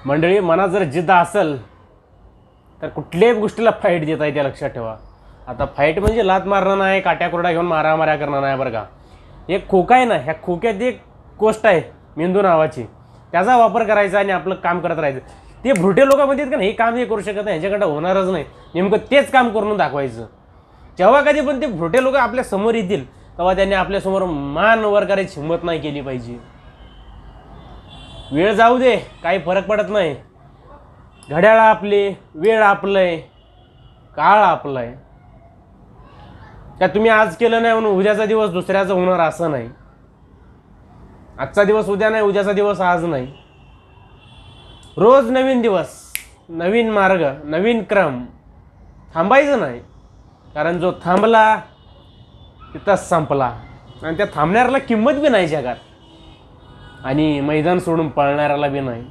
मंडळी, मनात जर जिद्द असेल तर कुठल्याही गोष्टीला फाईट देता येते, लक्षात ठेवा. आता फाईट म्हणजे लात मारणं नाही, काट्या कुरड्या घेऊन मारामाऱ्या करणं नाही बरं का. एक खोका आहे ना, ह्या खोक्यात एक गोष्ट आहे मेंदू नावाची, त्याचा वापर करायचा आणि आपलं काम करत राहायचं. ते भ्रुटे लोक म्हणतात का नाही, हे काम हे करू शकत नाही, ह्यांच्याकडं होणारच नाही, नेमकं तेच काम करून दाखवायचं. जेव्हा कधी पण ते भ्रुटे लोक आपल्या समोर येतील तेव्हा त्यांनी आपल्यासमोर मान वर करायची हिंमत नाही केली पाहिजे. वेळ जाऊ दे, काही फरक पडत नाही. घड्याळ आपले, वेळ आपलंय, काळ आपलाय. का तुम्ही आज केलं नाही म्हणून उद्याचा दिवस दुसऱ्याचं होणार असं नाही. आजचा दिवस उद्या नाही, उद्याचा दिवस आज नाही. रोज नवीन दिवस, नवीन मार्ग, नवीन क्रम. थांबायचं नाही, कारण जो थांबला तिथंच संपला. आणि त्या थांबणाऱ्याला किंमत बी नाही जगात, आणि मैदान सोडून पळणाऱ्याला बी नाही.